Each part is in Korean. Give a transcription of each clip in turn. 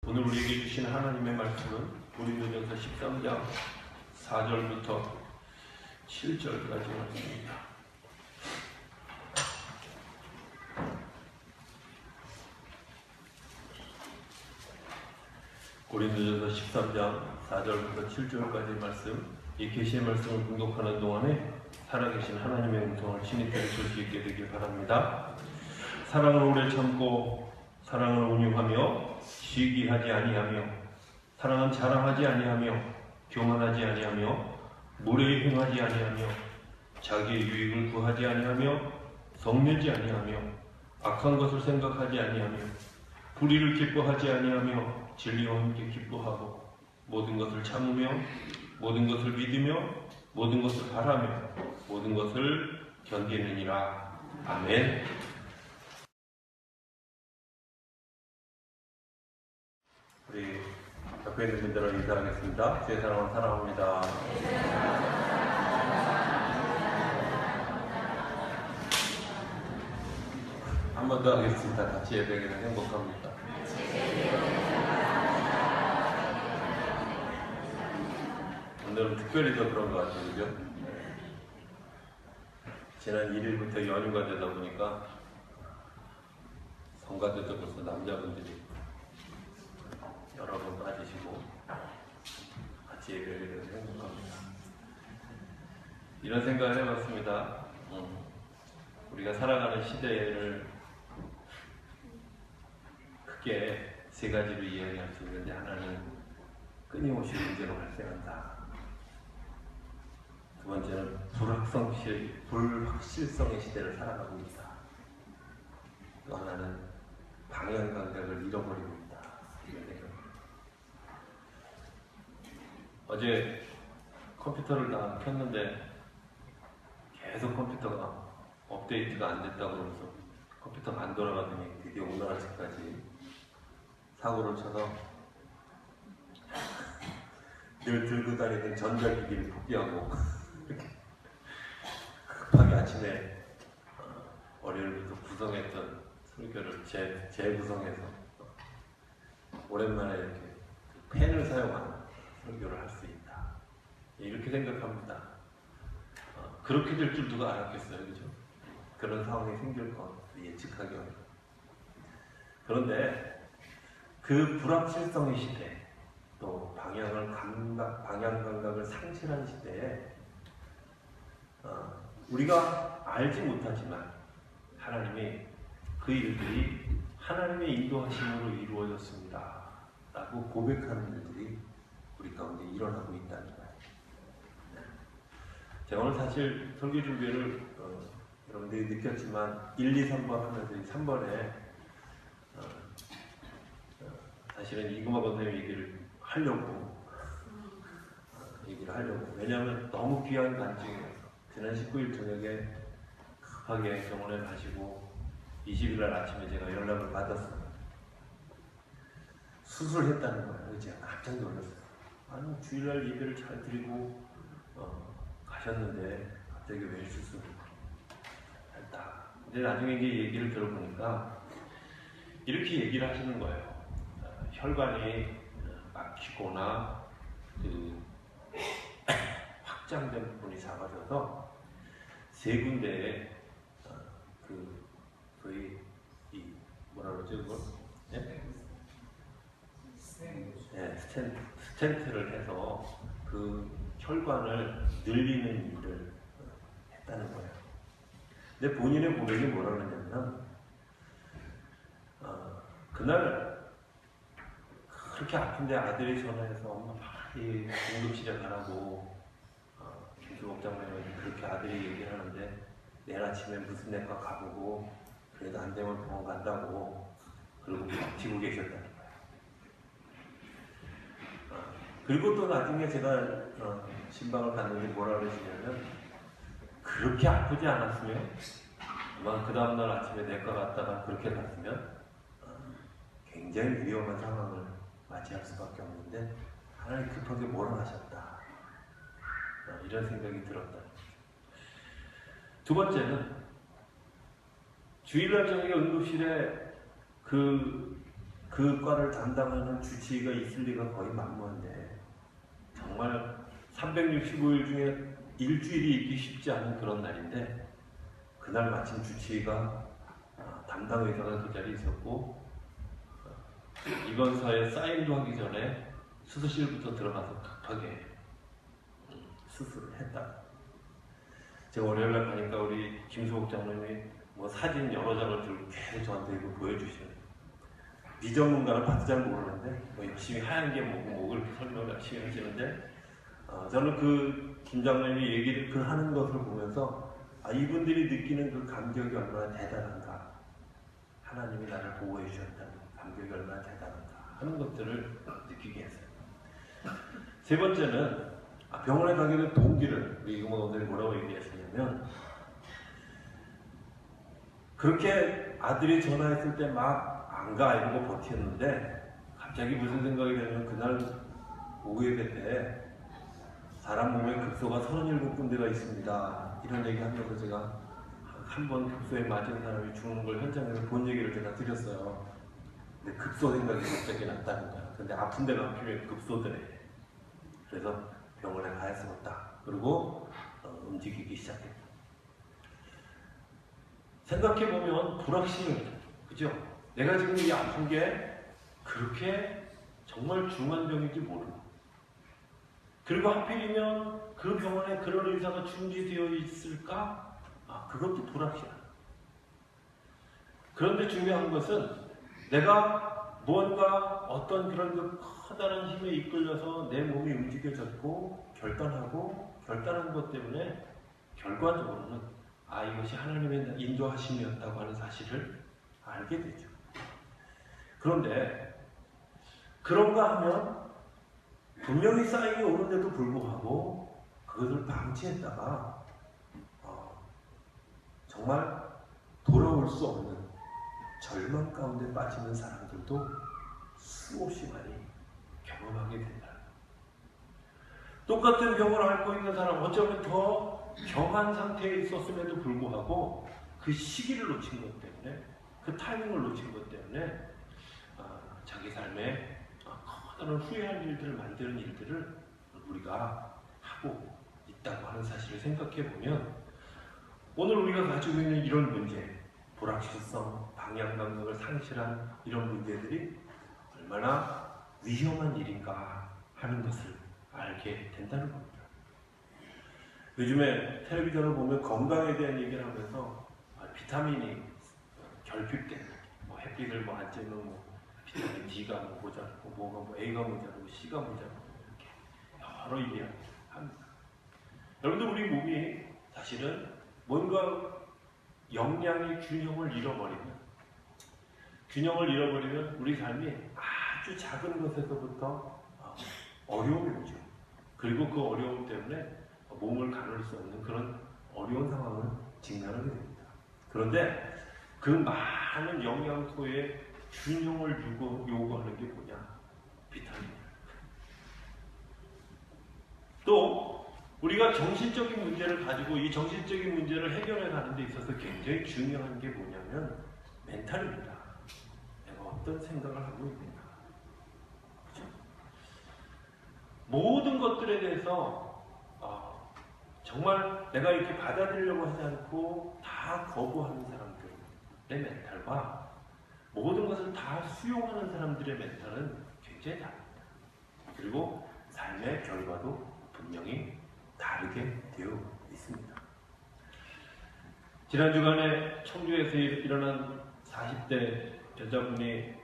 오늘 우리에게 주신 하나님의 말씀은 고린도전서 13장 4절부터 7절까지 말씀입니다. 고린도전서 13장 4절부터 7절까지 말씀, 이 계시의 말씀을 공독하는 동안에 살아계신 하나님의 음성을 친히 들으실 수 있게 되길 바랍니다. 사랑을 오래 참고 사랑을 온유하며 시기하지 아니하며 사랑은 자랑하지 아니하며 교만하지 아니하며 무례히 행하지 아니하며 자기의 유익을 구하지 아니하며 성내지 아니하며 악한 것을 생각하지 아니하며 불의를 기뻐하지 아니하며 진리와 함께 기뻐하고 모든 것을 참으며 모든 것을 믿으며 모든 것을 바라며 모든 것을 견디느니라. 아멘. 우리 옆에 있는 분들을 인사하겠습니다. 주의 사랑을 사랑합니다. 한 번 더 하겠습니다. 같이 예배하기는 행복합니다. 오늘은 특별히 더 그런 것 같아요. 그죠? 지난 1일부터 연휴가 되다 보니까 성가대도 벌써 남자분들이 여러 번 빠지시고 같이 예배를 행복합니다. 이런 생각을 해봤습니다. 우리가 살아가는 시대를 크게 세 가지로 이야기할 수 있는데, 하나는 끊임없이 문제로 발생한다. 두 번째는 불확실성의 시대를 살아가고 있다. 또 하나는 방향 감각을 잃어버리고 있다. 이런 생각입니다. 어제 컴퓨터를 다 켰는데 계속 컴퓨터가 업데이트가 안 됐다고 그러면서 컴퓨터가 안 돌아가더니 드디어 오늘 아침까지 사고를 쳐서 늘 들고 다니는 전자기기를 포기하고 급하게 아침에 월요일부터 구성했던 설교를 재구성해서 오랜만에 이렇게 펜을 사용하는 설교를 할 수 있다. 이렇게 생각합니다. 그렇게 될 줄 누가 알았겠어요, 그죠? 그런 상황이 생길 것 예측하기 어려워요. 그런데 그 불확실성의 시대, 또 방향 감각을 상실한 시대에 우리가 알지 못하지만 하나님이 그 일들이 하나님의 인도하심으로 이루어졌습니다 라고 고백하는 일들이 우리 가운데 일어나고 있다는 거예요. 제가 오늘 사실 설교 준비를 여러분들이 느꼈지만 1, 2, 3번 하면서 3번에 사실은 이금화 권사님 얘기를 하려고 왜냐하면 너무 귀한 간증이어서 지난 19일 저녁에 급하게 병원에 가시고 20일날 아침에 제가 연락을 받았어요. 수술했다는 거예요. 제가 깜짝 놀랐어요. 아니 주일날 예배를 잘 드리고 가셨는데 갑자기 왜 수술을 했다. 근데 나중에 이제 얘기를 들어보니까 이렇게 얘기를 하시는 거예요. 혈관이 막히거나 확장된 부분이 작아져서 세 군데에 거의 뭐라 그러죠 그걸? 스텐트를 해서 그 혈관을 늘리는 일을 했다는 거예요. 근데 본인의 고백이 뭐라 그러냐면 그날 그렇게 아픈데 아들이 전화해서 엄마 빨리 응급실에 가라고 김수복장님이 그렇게 아들이 얘기를 하는데 내일 아침에 무슨 내과 가보고 그래도 안 되면 병원 간다고 그러고 버티고 계셨다는 거예요. 그리고 또 나중에 제가 신방을 갔는데 뭐라 그러시냐면 그렇게 아프지 않았으면 아마 그 다음날 아침에 내과 갔다가 그렇게 갔으면 굉장히 위험한 상황을 맞이할 수밖에 없는데 하나님 급하게 몰아가셨다. 이런 생각이 들었다. 두 번째는 주일날 저녁에 응급실에 그 그 과를 담당하는 주치의가 있을 리가 거의 만무한데 정말 365일 중에 일주일이 있기 쉽지 않은 그런 날인데 그날 마침 주치의가 담당 의사가 그 자리에 있었고 입원서에 사인도 하기 전에 수술실부터 들어가서 급하게 수술을 했다. 제가 월요일날 가니까 우리 김수복 장로님이 뭐 사진 여러 장을 들고 계속 저한테 이거 보여주시는 비전문가는 봐도 잘 모르는데 뭐 열심히 하얀 게 뭐고 그렇게 설명을 열심히 하시는데 저는 그 김 장로님이 얘기를 그 하는 것을 보면서 이분들이 느끼는 그 감격이 얼마나 대단한가, 하나님이 나를 보호해 주셨다는 감격이 얼마나 대단한가 하는 것들을 느끼게 했어요. 세 번째는 병원에 가게 된 동기를 우리 이공원원들이 뭐라고 얘기했었냐면 그렇게 아들이 전화했을 때 막 안 가 이러고 버텼는데 갑자기 무슨 생각이 들면 그날 오후에 때 사람 몸에 급소가 37군데가 있습니다. 이런 얘기 하면서 제가 한 번 급소에 맞은 사람이 죽는 걸 현장에서 본 얘기를 제가 드렸어요. 근데 급소 생각이 갑자기 났다는 거야. 근데 아픈 데가 필요해 급소들에. 그래서 병원에 가야 쓰겠다. 그리고 움직이기 시작했다. 생각해보면 불확실해요. 그죠? 내가 지금 이 아픈 게 그렇게 정말 중한 병인지 모르고 그리고 하필이면 그 병원에 그런 의사가 준비되어 있을까? 그것도 불확실하다. 그런데 중요한 것은 내가 무언가 어떤 그런 그 커다란 힘에 이끌려서 내 몸이 움직여졌고 결단한 것 때문에 결과적으로는 이것이 하나님의 인도하심이었다고 하는 사실을 알게 되죠. 그런데 그런가 하면 분명히 사인이 오는데도 불구하고 그것을 방치했다가 정말 돌아올 수 없는 절망 가운데 빠지는 사람들도 수없이 많이 경험하게 된다. 똑같은 병을 앓고 있는 사람, 어쩌면 더 경한 상태에 있었음에도 불구하고 그 시기를 놓친 것 때문에, 그 타이밍을 놓친 것 때문에 자기 삶에 커다란 후회할 일들을 만드는 일들을 우리가 하고 있다고 하는 사실을 생각해 보면 오늘 우리가 가지고 있는 이런 문제, 불확실성, 방향 감각을 상실한 이런 문제들이 얼마나 위험한 일인가 하는 것을 알게 된다는 겁니다. 요즘에 텔레비전을 보면 건강에 대한 얘기를 하면서 비타민이 결핍된, 햇빛을 안 쬐면 비타민 D가 모자르고, 뭐가 A가 모자르고, C가 모자르고 이렇게 여러 얘기합니다. 여러분들 우리 몸이 사실은 뭔가 영양의 균형을 잃어버리면 우리 삶이 아주 작은 것에서부터 어려움이 오죠. 그리고 그 어려움 때문에 몸을 가눌 수 없는 그런 어려운 상황을 직면하게 됩니다. 그런데 그 많은 영양소의 균형을 요구하는 게 뭐냐? 비타민입니다. 또 우리가 정신적인 문제를 가지고 이 정신적인 문제를 해결해 가는 데 있어서 굉장히 중요한 게 뭐냐면 멘탈입니다. 내가 어떤 생각을 하고 있는가. 그렇죠? 모든 것들에 대해서 정말 내가 이렇게 받아들이려고 하지 않고 다 거부하는 사람들의 멘탈과 모든 것을 다 수용하는 사람들의 멘탈은 굉장히 다릅니다. 그리고 삶의 결과도 분명히 다르게 되어 있습니다. 지난 주간에 청주에서 일어난 40대 여자분이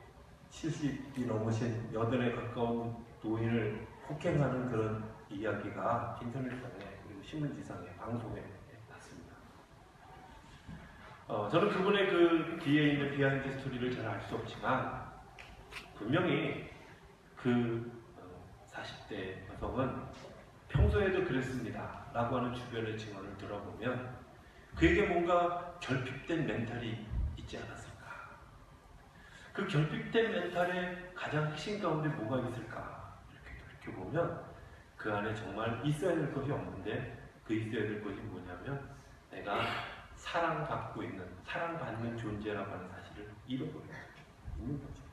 70이 넘으신 80에 가까운 노인을 폭행하는 그런 이야기가 인터넷상에 그리고 신문지상에 방송에 났습니다. 저는 그분의 그 뒤에 있는 비하인드 스토리를 잘 알 수 없지만 분명히 그 40대 여성은 평소에도 그랬습니다 라고 하는 주변의 증언을 들어보면 그에게 뭔가 결핍된 멘탈이 있지 않았을까. 그 결핍된 멘탈의 가장 핵심 가운데 뭐가 있을까 이렇게 돌이켜보면 그 안에 정말 있어야 될 것이 없는데 그 있어야 될 것이 뭐냐면 내가 사랑받고 있는, 사랑받는 존재라고 하는 사실을 잃어버리고 있는 거죠.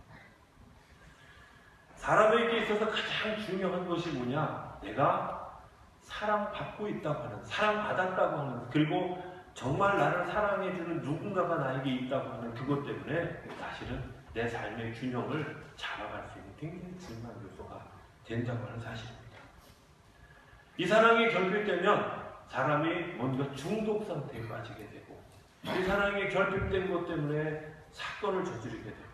사람에게 있어서 가장 중요한 것이 뭐냐? 내가 사랑받고 있다고 하는, 사랑받았다고 하는, 그리고 정말 나를 사랑해주는 누군가가 나에게 있다고 하는 그것 때문에 사실은 내 삶의 균형을 잡아갈 수 있는 굉장히 중요한 요소가 된다고 하는 사실입니다. 이 사랑이 결핍되면 사람이 뭔가 중독 상태에 빠지게 되고, 이 사랑이 결핍된 것 때문에 사건을 저지르게 되고,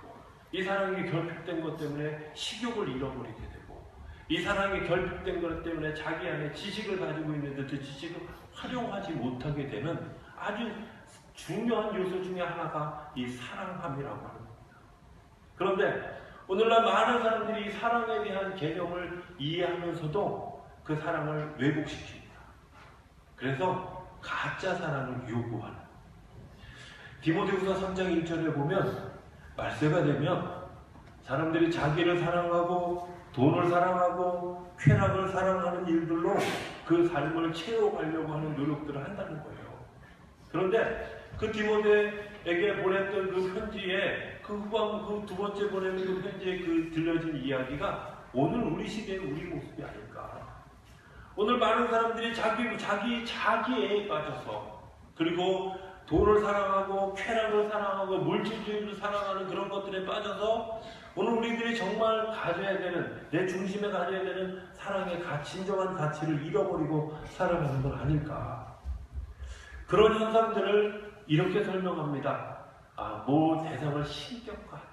이 사랑이 결핍된 것 때문에 식욕을 잃어버리게 되고, 이 사랑이 결핍된 것 때문에 자기 안에 지식을 가지고 있는데 그 지식을 활용하지 못하게 되는 아주 중요한 요소 중에 하나가 이 사랑함이라고 하는 겁니다. 그런데 오늘날 많은 사람들이 이 사랑에 대한 개념을 이해하면서도 그 사랑을 왜곡시킵니다. 그래서 가짜 사랑을 요구하는, 디모데후서 3장 1절에 보면 말세가 되면 사람들이 자기를 사랑하고 돈을 사랑하고 쾌락을 사랑하는 일들로 그 삶을 채워가려고 하는 노력들을 한다는 거예요. 그런데 그 디모데에게 보냈던 그 편지에 그 두 번째 보내는 그 편지에 그 들려진 이야기가 오늘 우리 시대의 우리 모습이 아닐까. 오늘 많은 사람들이 자기애에 빠져서, 그리고 돈을 사랑하고 쾌락을 사랑하고 물질주의를 사랑하는 그런 것들에 빠져서 오늘 우리들이 정말 가져야 되는, 내 중심에 가져야 되는 사랑의 진정한 가치를 잃어버리고 살아가는 건 아닐까. 그런 현상들을 이렇게 설명합니다. 모 대상을 신격화한다.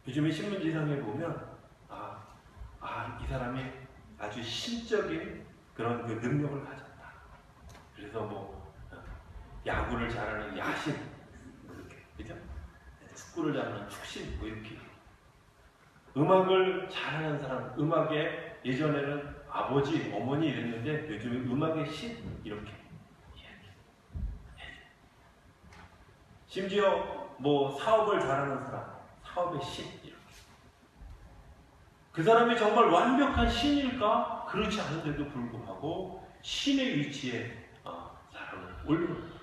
요즘에 신문지상에 보면 이 사람이 아주 신적인 그런 그 능력을 가졌다. 그래서 뭐 야구를 잘하는 야신, 이렇게, 그죠? 축구를 잘하는 축신, 뭐 이렇게. 음악을 잘하는 사람, 음악에 예전에는 아버지, 어머니 이랬는데 요즘은 음악의 신, 이렇게. 심지어 뭐 사업을 잘하는 사람, 사업의 신, 이렇게. 그 사람이 정말 완벽한 신일까? 그렇지 않은데도 불구하고 신의 위치에 사람을 올려놓고,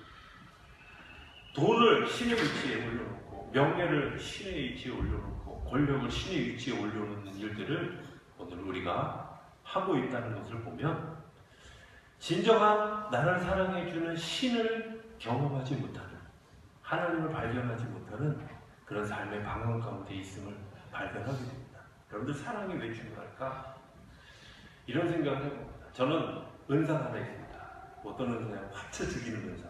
돈을 신의 위치에 올려놓고, 명예를 신의 위치에 올려놓고, 권력을 신의 위치에 올려놓는 일들을 오늘 우리가 하고 있다는 것을 보면, 진정한 나를 사랑해주는 신을 경험하지 못하는, 하나님을 발견하지 못하는 그런 삶의 방황 가운데 있음을 발견하게 됩니다. 여러분들, 사랑이 왜 중요할까? 이런 생각을 해봅니다. 저는 은사가 하나 있습니다. 어떤 은사냐? 화쳐 죽이는 은사.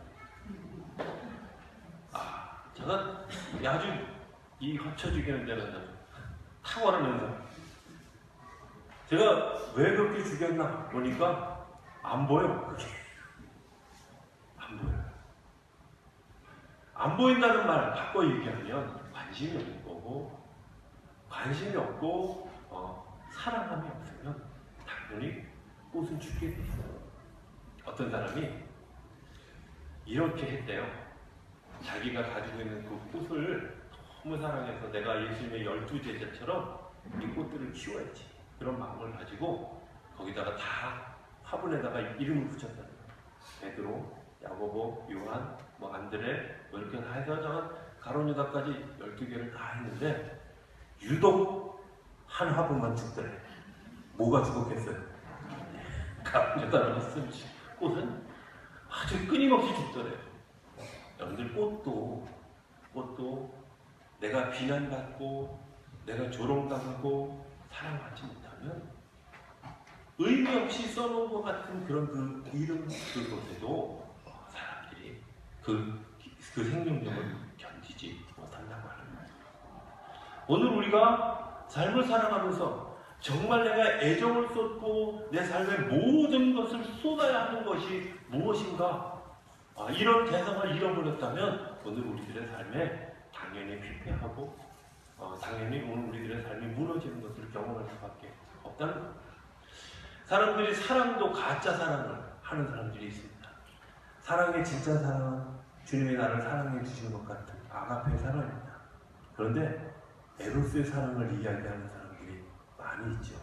제가 아주 이 화쳐 죽이는 데는 탁월한 은사. 제가 왜 그렇게 죽였나 보니까 안 보여. 그게 안 보여요. 안 보인다는 말 바꿔 얘기하면 관심이 없는 거고, 관심이 없고 사랑함이 없으면 당연히 꽃은 죽게 돼 있어요. 어떤 사람이 이렇게 했대요. 자기가 가지고 있는 그 꽃을 너무 사랑해서 내가 예수님의 12제자처럼 이 꽃들을 키워야지, 그런 마음을 가지고 거기다가 다 화분에다가 이름을 붙였다는 거예요. 베드로, 야고보, 요한, 뭐 안드레, 뭐 이렇게 다 해서 가룟 유다까지 12개를 다 했는데 유독 한 화분만 죽더래. 뭐가 죽었겠어요? 가룟 유다라고 쓴 꽃은 아주 끊임없이 죽더래. 여러분들, 꽃도 내가 비난받고 내가 조롱당하고 사랑받지 못하면 의미 없이 써놓은 것 같은 그런 그 이름 그곳에도 사람들이 그 생명력을 견디지 못한다고 하는 거예요. 오늘 우리가 삶을 살아가면서 정말 내가 애정을 쏟고 내 삶의 모든 것을 쏟아야 하는 것이 무엇인가? 이런 대상을 잃어버렸다면 오늘 우리들의 삶에 당연히 피폐하고 당연히 오늘 우리들의 삶이 무너지는 것을 경험할 수밖에 없다는 겁니다. 사람들이 사랑도 가짜 사랑을 하는 사람들이 있습니다. 사랑의 진짜 사랑은 주님이 나를 사랑해 주신 것 같은 아가페의 사랑입니다. 그런데 에로스의 사랑을 이야기하는 사람들이 많이 있죠.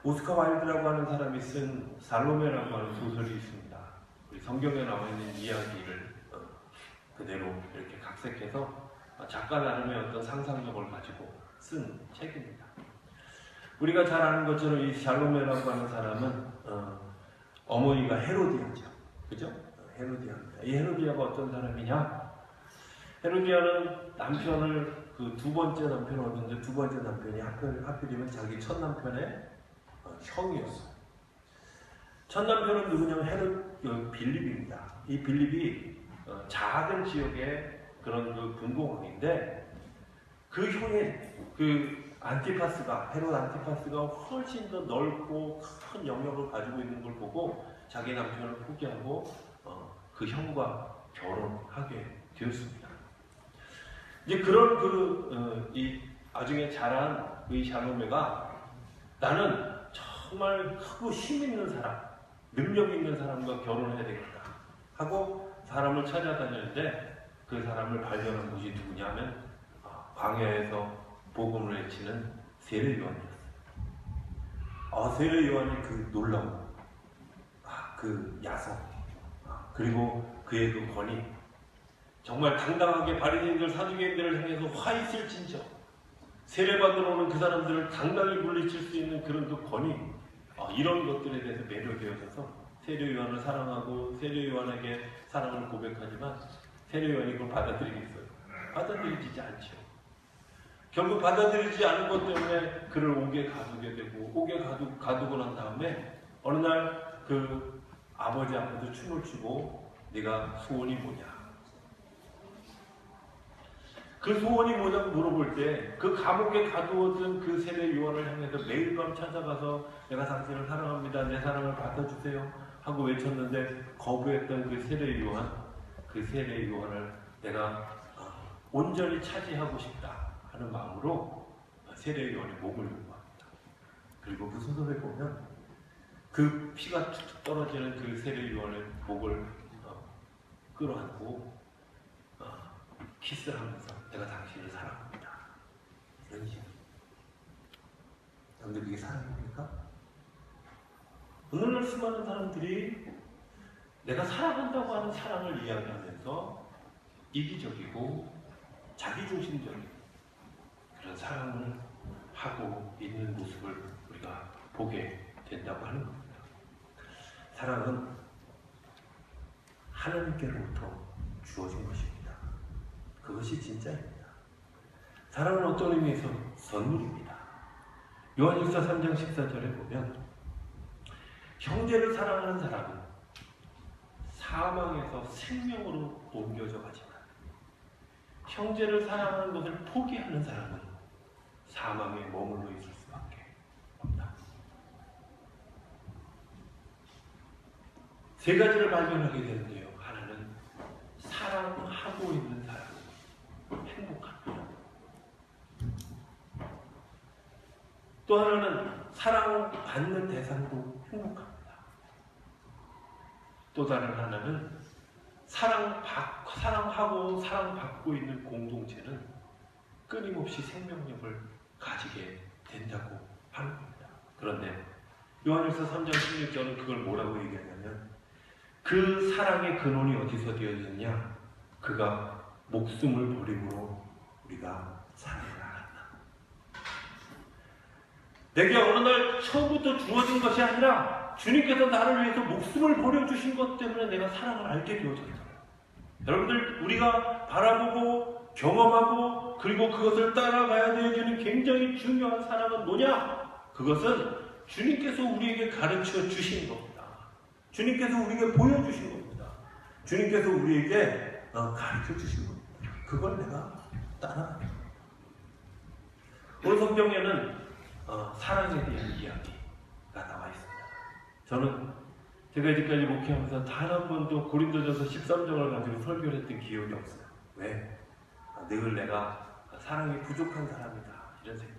오스카 와일드라고 하는 사람이 쓴 살로메라고 하는 소설이 있습니다. 우리 성경에 나와 있는 이야기를 그대로 이렇게 각색해서 작가 나름의 어떤 상상력을 가지고 쓴 책입니다. 우리가 잘 아는 것처럼 이 살로메라고 하는 사람은 어머니가 헤로디아죠. 그죠? 헤로디아입니다. 이 헤로디아가 어떤 사람이냐? 헤로디아는 남편을 그 두 번째 남편을 얻었는데 두 번째 남편이 하필이면 자기 첫 남편의 형이었어요. 첫 남편은 누구냐면 빌립입니다. 이 빌립이 작은 지역의 그런 그 분봉왕인데 그 형의 그 안티파스가 헤롯 안티파스가 훨씬 더 넓고 큰 영역을 가지고 있는 걸 보고 자기 남편을 포기하고 그 형과 결혼하게 되었습니다. 이제 그런 이 나중에 자란 이 샬로메가 나는 정말 크고 힘 있는 사람, 능력 있는 사람과 결혼해야 되겠다 하고 사람을 찾아다니는데 그 사람을 발견한 곳이 누구냐면 광야에서 복음을 외치는 세례 요한이었어요. 세례 요한이 그 놀라운 그 야성 그리고 그의 그 권위 정말 당당하게 바리새인들 사두개인들을 향해서 화 있을진저 세례받으러 오는 그 사람들을 당당히 물리칠 수 있는 그런 그 권위 이런 것들에 대해서 매료되어져서 세례 요한을 사랑하고 세례 요한에게 사랑을 고백하지만 세례 요한이 그걸 받아들이겠어요? 받아들이지 않죠. 결국 받아들이지 않은 것 때문에 그를 옥에 가두게 되고 옥에 가두고 난 다음에 어느 날 그 아버지 앞에서 춤을 추고 네가 소원이 뭐냐? 그 소원이 뭐냐고 물어볼 때 그 감옥에 가두었던 그 세례 요한을 향해서 매일 밤 찾아가서 내가 당신을 사랑합니다. 내 사랑을 받아주세요. 하고 외쳤는데 거부했던 그 세례 요한을 내가 온전히 차지하고 싶다 하는 마음으로 세례 요한의 목을 요구합니다. 그리고 그 소설에 보면 그 피가 툭툭 떨어지는 그 세례 요한의 목을 끌어안고 키스를 하면서 내가 당신을 사랑합니다. 이런 식으로. 여러분들 이게 사랑입니까? 오늘날 수많은 사람들이 내가 사랑한다고 하는 사랑을 이야기하면서 이기적이고 자기중심적인 그런 사랑을 하고 있는 모습을 우리가 보게 된다고 하는 겁니다. 사랑은 하나님께로부터 주어진 것입니다. 그것이 진짜입니다. 사랑은 어떤 의미에서 선물입니다. 요한일서 3장 14절에 보면 형제를 사랑하는 사람은 사망에서 생명으로 옮겨져 가지만 형제를 사랑하는 것을 포기하는 사람은 사망에 머물러 있을 수밖에 없다. 세 가지를 발견하게 되는데요. 하나는 사랑하고 있는 사람은 행복합니다. 또 하나는 사랑받는 대상도 행복합니다. 또 다른 하나는 사랑하고 사랑받고 있는 공동체는 끊임없이 생명력을 가지게 된다고 하는 겁니다. 그런데 요한일서 3장 16절은 그걸 뭐라고 얘기하냐면 그 사랑의 근원이 어디서 되어졌냐? 그가 목숨을 버림으로 우리가 사랑을 알았다. 내게 어느 날 처음부터 주어진 것이 아니라 주님께서 나를 위해서 목숨을 버려주신 것 때문에 내가 사랑을 알게 되어졌다. 여러분들 우리가 바라보고 경험하고 그리고 그것을 따라가야 되어지는 굉장히 중요한 사랑은 뭐냐? 그것은 주님께서 우리에게 가르쳐 주신 겁니다. 주님께서 우리에게 보여주신 겁니다. 주님께서 우리에게 가르쳐 주신 겁니다. 그걸 내가 따라갑니다. 오늘 성경에는 사랑에 대한 이야기가 나와 있습니다. 저는 제가 이제까지 목회하면서 단 한 번도 고린도전서 13장을 가지고 설교를 했던 기억이 없어요. 왜? 늘 내가 사랑이 부족한 사람이다 이런 생각.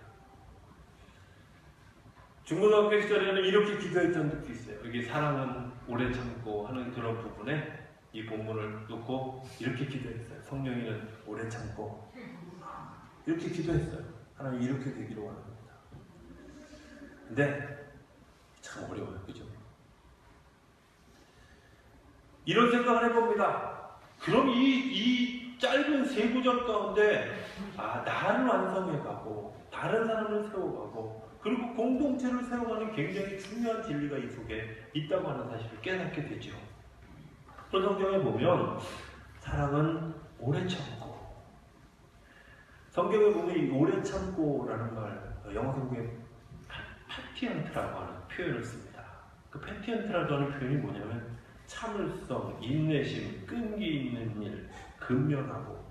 중고등학교 시절에는 이렇게 기도했던 적도 있어요. 여기 사랑은 오래 참고 하는 그런 부분에 이 본문을 놓고 이렇게 기도했어요. 성령이는 오래 참고 이렇게 기도했어요. 하나님 이렇게 되기를 원합니다. 근데 참 어려워요. 그죠? 이런 생각을 해봅니다. 그럼 이 짧은 세 구절 가운데 나를 완성해가고 다른 사람을 세워가고 그리고 공동체를 세워가는 굉장히 중요한 진리가 이 속에 있다고 하는 사실을 깨닫게 되죠. 또 성경에 보면 사랑은 오래 참고, 성경에 보면 이 오래 참고라는 말, 영어 성경에 패티언트라고 하는 표현을 씁니다. 그 패티언트라고 하는 표현이 뭐냐면 참을성, 인내심, 끈기 있는 일, 근면하고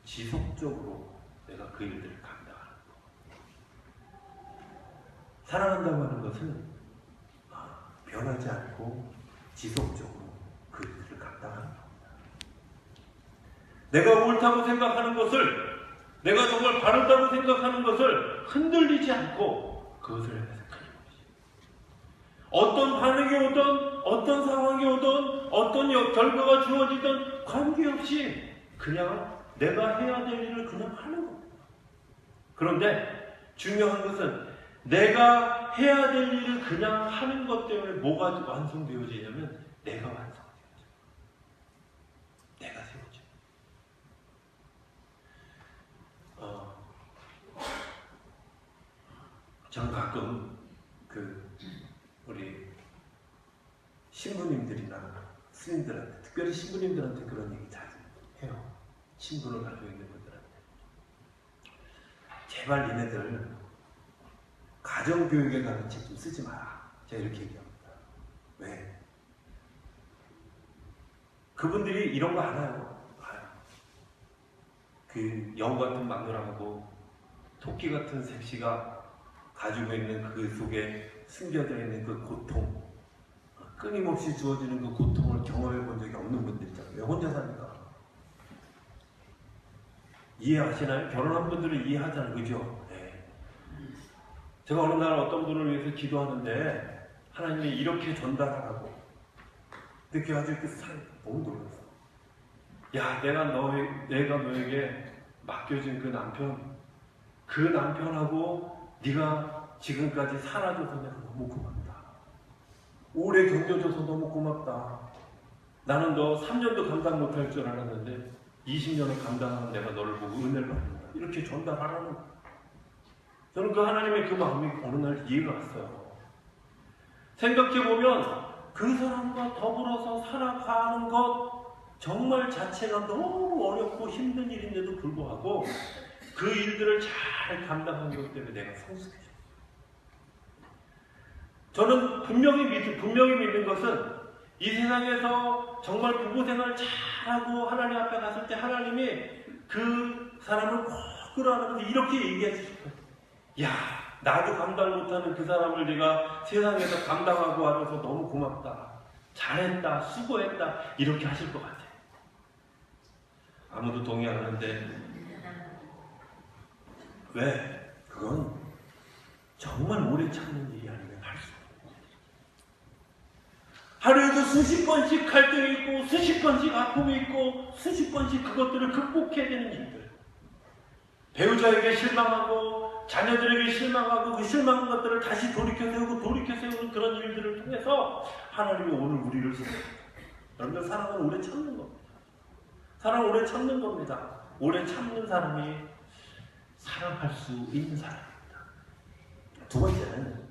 지속적으로 내가 그 일들을 감당하는 것. 사랑한다고 하는 것은 변하지 않고 지속적으로 그 일들을 감당하는 겁니다. 내가 옳다고 생각하는 것을, 내가 정말 바르다고 생각하는 것을 흔들리지 않고 그것을 해서 끊임없이 어떤 반응이 오든 어떤 상황이 오든 어떤 결과가 주어지든 관계없이 그냥 내가 해야 될 일을 그냥 하는 겁니다. 그런데 중요한 것은 내가 해야 될 일을 그냥 하는 것 때문에 뭐가 완성되어지냐면 내가 완성되어져. 내가 세워져. 저는 가끔 우리 신부님들이나 스님들한테, 특별히 신부님들한테 그런 얘기 자주 해요. 신분을 가지고 있는 분들한테. 제발 니네들 가정교육에 관한 책 좀 쓰지 마라. 제가 이렇게 얘기합니다. 왜? 그분들이 이런 거 알아요. 그 여우 같은 마누라하고 토끼 같은 색시가 가지고 있는 그 속에 숨겨져 있는 그 고통, 끊임없이 주어지는 그 고통을 경험해 본 적이 없는 분들 있잖아요. 왜 혼자 사니까. 이해하시나요? 결혼한 분들은 이해하잖아요. 그죠? 네. 제가 어느 날 어떤 분을 위해서 기도하는데 하나님이 이렇게 전달하라고 이렇게 아주 그 사이 너무 놀랐어. 야, 내가 너에게 맡겨진 그 남편하고 네가 지금까지 살아줘서 내가 너무 고맙다. 오래 견뎌줘서 너무 고맙다. 나는 너 3년도 감당 못할 줄 알았는데 20년을 감당한 내가 너를 보고 은혜를 받는다. 이렇게 전달하라는 거예요. 저는 그 하나님의 그 마음이 어느 날 이해가 왔어요. 생각해보면 그 사람과 더불어서 살아가는 것 정말 자체가 너무 어렵고 힘든 일인데도 불구하고 그 일들을 잘 감당한 것 때문에 내가 성숙해졌어요. 저는 분명히 믿는 것은 이 세상에서 정말 부부생활 잘하고 하나님 앞에 갔을 때 하나님이 그 사람을 꼭 끌어안으면서 이렇게 얘기해 주실 거예요. 야, 나도 감당 못하는 그 사람을 네가 세상에서 감당하고 와줘서 너무 고맙다. 잘했다. 수고했다. 이렇게 하실 것 같아요. 아무도 동의 안 하는데 왜? 그건 정말 오래 참는 일이 아니면 할 수 없어요. 하루에도 수십 번씩 갈등이 있고 수십 번씩 아픔이 있고 수십 번씩 그것들을 극복해야 되는 일들. 배우자에게 실망하고 자녀들에게 실망하고 그 실망한 것들을 다시 돌이켜 세우는 그런 일들을 통해서 하나님이 오늘 우리를 세웁니다. 여러분들 사랑은 오래 참는 겁니다. 사랑은 오래 참는 겁니다. 오래 참는 사람이 사랑할 수 있는 사람입니다. 두 번째는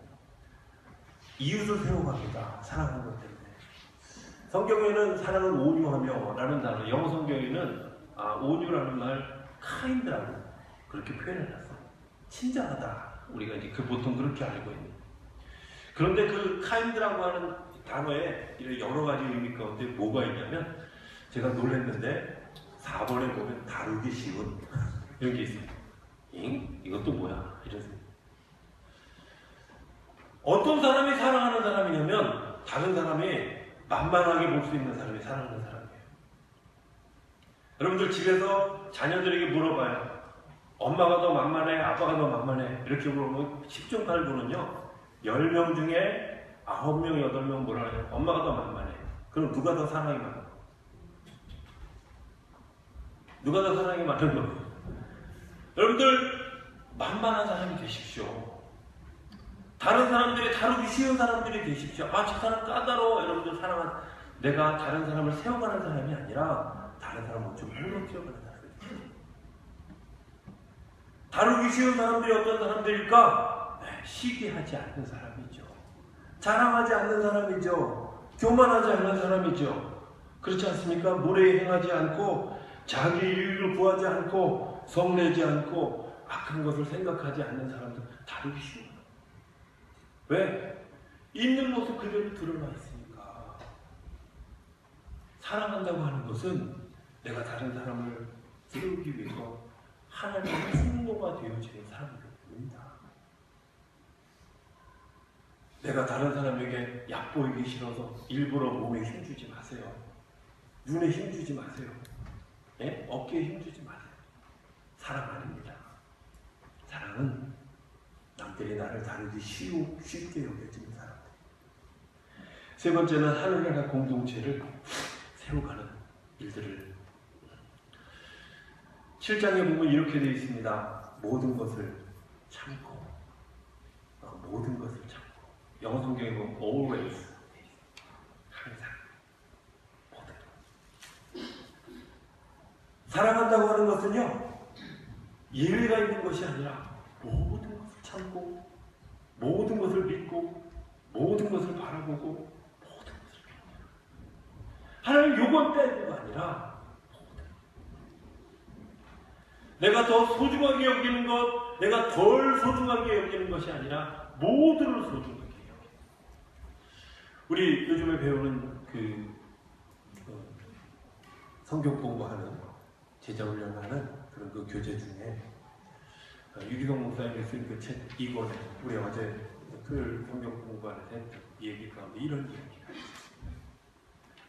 이웃을 세워갑니다. 사랑하는 것 때문에. 성경에는 사랑을 온유하며 라는 단어, 영어 성경에는 온유라는 말 kind라고 그렇게 표현해놨어요. 친절하다. 우리가 이제 보통 그렇게 알고 있는. 그런데 그 kind라고 하는 단어에 여러 가지 의미 가운데 뭐가 있냐면 제가 놀랐는데 4번에 보면 다루기 쉬운 이런 게 있어요. 이것도 뭐야? 이러세요. 어떤 사람이 사랑하는 사람이냐면 다른 사람이 만만하게 볼 수 있는 사람이 사랑하는 사람이에요. 여러분들 집에서 자녀들에게 물어봐요. 엄마가 더 만만해? 아빠가 더 만만해? 이렇게 물어보면 10중 8구는요. 10명 중에 9명, 8명 뭐라 해요? 엄마가 더 만만해. 그럼 누가 더 사랑이 많아? 누가 더 사랑이 많은 거예요? 여러분들 만만한 사람이 되십시오. 다른 사람들이 다루기 쉬운 사람들이 되십시오. 저 사람 까다로워. 여러분들 내가 다른 사람을 세워가는 사람이 아니라 다른 사람을 좀 홀로 세워가는 사람이에요. 다루기 쉬운 사람들이 어떤 사람들일까? 시기하지 않는 사람이죠. 자랑하지 않는 사람이죠. 교만하지 않는 사람이죠. 그렇지 않습니까? 무례에 행하지 않고 자기 이익을 구하지 않고 성내지 않고 악한 것을 생각하지 않는 사람들 다루기 쉬워요. 왜? 있는 모습 그대로 드러나 있으니까. 사랑한다고 하는 것은 내가 다른 사람을 세우기 위해서 하나님의 충노가 되어지는 사람들입니다. 내가 다른 사람에게 얕보이기 싫어서 일부러 몸에 힘주지 마세요. 눈에 힘주지 마세요. 네? 어깨에 힘주지 마세요. 사랑 아닙니다. 사랑은 남들이 나를 다루기 쉽게 여겨지는 사람들. 세 번째는 하늘나라 공동체를 세워가는 일들을 7장에 보면 이렇게 되어 있습니다. 모든 것을 참고 모든 것을 참고 영어 성경에 보면 always 항상 모든 것 사랑한다고 하는 것은요 예외가 있는 것이 아니라 모든 것을 참고 모든 것을 믿고 모든 것을 바라보고 모든 것을 하나님 요건 빼는 거 아니라 내가 더 소중하게 여기는 것, 내가 덜 소중하게 여기는 것이 아니라 모두를 소중하게 여기는 것. 우리 요즘에 배우는 성경 공부하는 제자훈련하는 그런 그 교재 중에 유기동 목사님이 쓴 그 책 2권에 우리 어제 그 성경 공부하는 이 얘기 가운데 이런 이야기가 있습니다.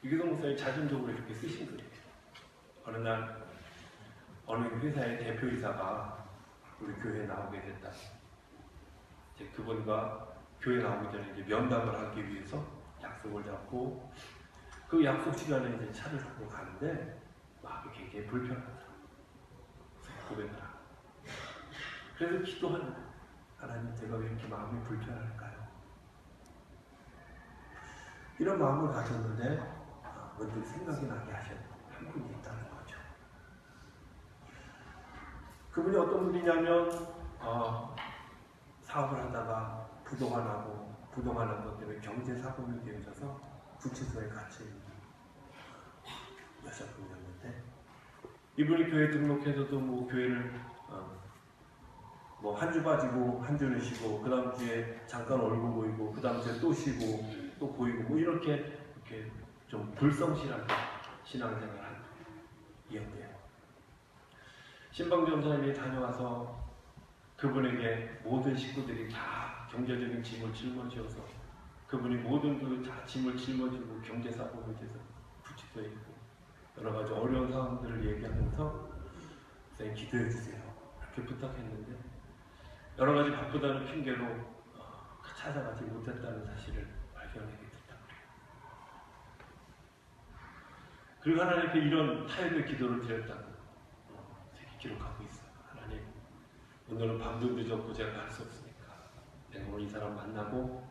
유기동 목사님이 자전적으로 이렇게 쓰신 거예요. 어느 날 어느 회사의 대표이사가 우리 교회에 나오게 됐다. 이제 그분과 교회 나오기 전에 이제 면담을 하기 위해서 약속을 잡고 그 약속 시간에 이제 차를 타고 가는데 마음이 굉장히 불편하더라. 고백을 하고. 그래서 기도하는 거예요. 하나님, 제가 왜 이렇게 마음이 불편할까요? 이런 마음을 가졌는데 문득 생각이 나게 하신 한 분이 있다는 거죠. 그분이 어떤 분이냐면 사업을 하다가 부도가 나고 부도가 난 것 때문에 경제사고로 되어져서 구치소에 갇혀 있는 여자분이었는데 이분이 교회 등록해서도 뭐 교회를 뭐 한 주 빠지고 한 주는 쉬고 그 다음 주에 잠깐 얼굴 보이고 그 다음 주에 또 쉬고 또 보이고 뭐 이렇게 좀 불성실한 신앙생활을 이었대요. 신방전사님이 다녀와서 그분에게 모든 식구들이 다 경제적인 짐을 짊어지어서 그분이 모든 그 다 짐을 짊어지고 경제사고로 돼서 구치소에 있고 여러 가지 어려운 상황들을 얘기하면서 선생님 기도해 주세요 이렇게 부탁했는데 여러 가지 바쁘다는 핑계로 찾아가지 못했다는 사실을 발견하게 됐다. 그리고 하나님께 이런 타협의 기도를 드렸다고 기록하고 있어요. 하나님, 오늘은 밤도 늦었고 제가 갈 수 없으니까 내가 오늘 이 사람 만나고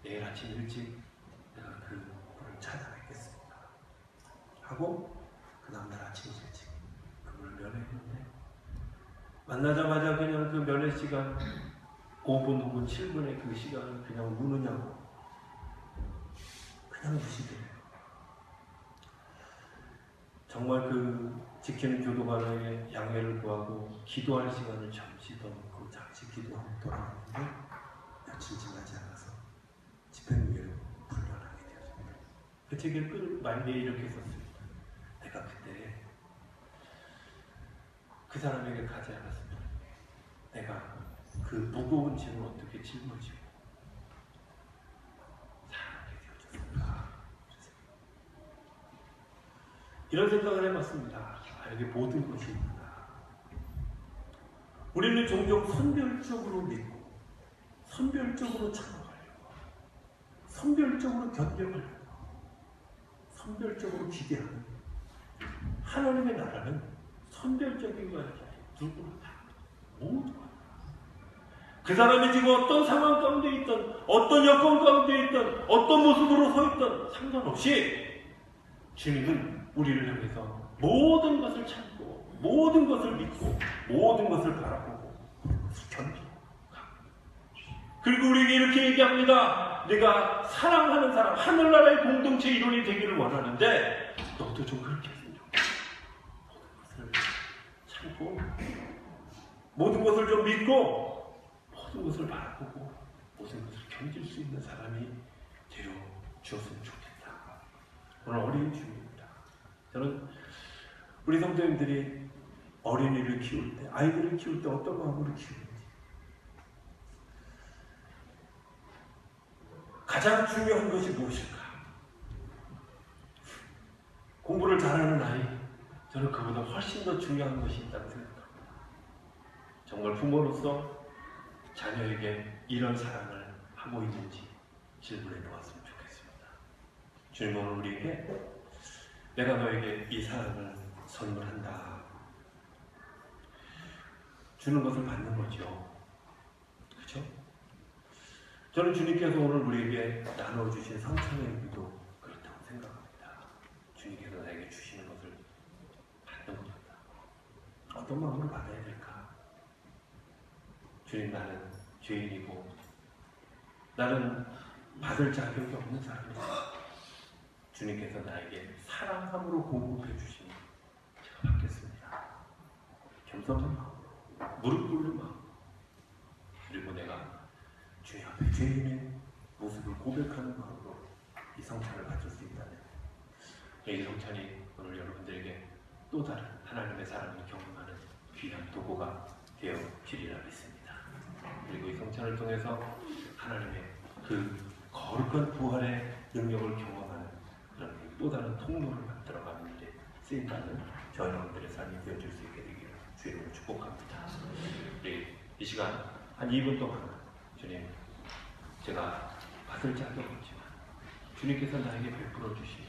내일 아침 일찍 내가 그분을 찾아뵙겠습니다 하고 그 다음날 아침 일찍 그분을 면회했는데 만나자마자 그냥 그 면회 시간 5분 혹은 7분의 그 시간을 그냥 무느냐고 그냥 무시돼요. 정말 그 지키는 교도관에게 양해를 구하고 기도할 시간을 잠시 더 놓고 잠시 기도하고 돌아왔는데 며칠 지나지 않아서 집행유예로 풀려나게 되었습니다. 그 책의 끝 말미에 이렇게 썼습니다. 내가 그때 그 사람에게 가지 않았으면 내가 그 무거운 짐을 어떻게 짊어지고 살아가게 되어졌을까. 이런 생각을 해봤습니다. 여기 모든 것이 있구나. 우리는 종종 선별적으로 믿고 선별적으로 참아가려고 선별적으로 견뎌가려고 선별적으로 기대하는 하나님의 나라는 선별적인 것이 아니라 누구나 다 모두가 그 사람이 지금 어떤 상황 가운데 있던 어떤 여건 가운데 있던 어떤 모습으로 서 있던 상관없이 주님은 우리를 향해서 모든 것을 참고 모든 것을 믿고 모든 것을 바라보고 것을 견디고 그리고 우리에게 이렇게 얘기합니다. 내가 사랑하는 사람, 하늘나라의 공동체 일원이 되기를 원하는데 너도 좀 그렇게 했으면 좋겠어. 모든 것을 참고 모든 것을 좀 믿고 모든 것을 바라보고 모든 것을 견딜 수 있는 사람이 되어 주었으면 좋겠다. 오늘 어린 주입니다. 저는 우리 성도님들이 어린이를 키울 때, 아이들을 키울 때 어떤 마음으로 키우는지 가장 중요한 것이 무엇일까? 공부를 잘하는 아이, 저는 그보다 훨씬 더 중요한 것이 있다고 생각합니다. 정말 부모로서 자녀에게 이런 사랑을 하고 있는지 질문해 보았으면 좋겠습니다. 주님 오늘 우리에게 내가 너에게 이 사랑을 선물한다. 주는 것을 받는 거죠. 그렇죠? 저는 주님께서 오늘 우리에게 나눠주신 성찬의 의미도 그렇다고 생각합니다. 주님께서 나에게 주시는 것을 받는 겁니다. 어떤 마음으로 받아야 될까? 주님, 나는 죄인이고 나는 받을 자격이 없는 사람이다. 주님께서 나에게 사랑함으로 공급해 주시니 제가 받겠습니다. 겸손한 마음, 무릎 꿇는 마음, 그리고 내가 주님 앞에 죄인의 모습을 고백하는 마음으로 이 성찬을 가질 수 있다면 이 성찬이 오늘 여러분들에게 또 다른 하나님의 사랑을 경험하는 귀한 도구가 되어 주리라 믿습니다. 그리고 이 성찬을 통해서 하나님의 그 거룩한 부활의 능력을 경험하는 그런 또 다른 통로를 만들어가는 일에 쓰인다는 저 여러분들의 삶이 되어줄 수 있게 되기를 주님을 축복합니다. 우리 이 시간 한 2분 동안 주님, 제가 받을 자격 없지만 주님께서 나에게 베풀어 주신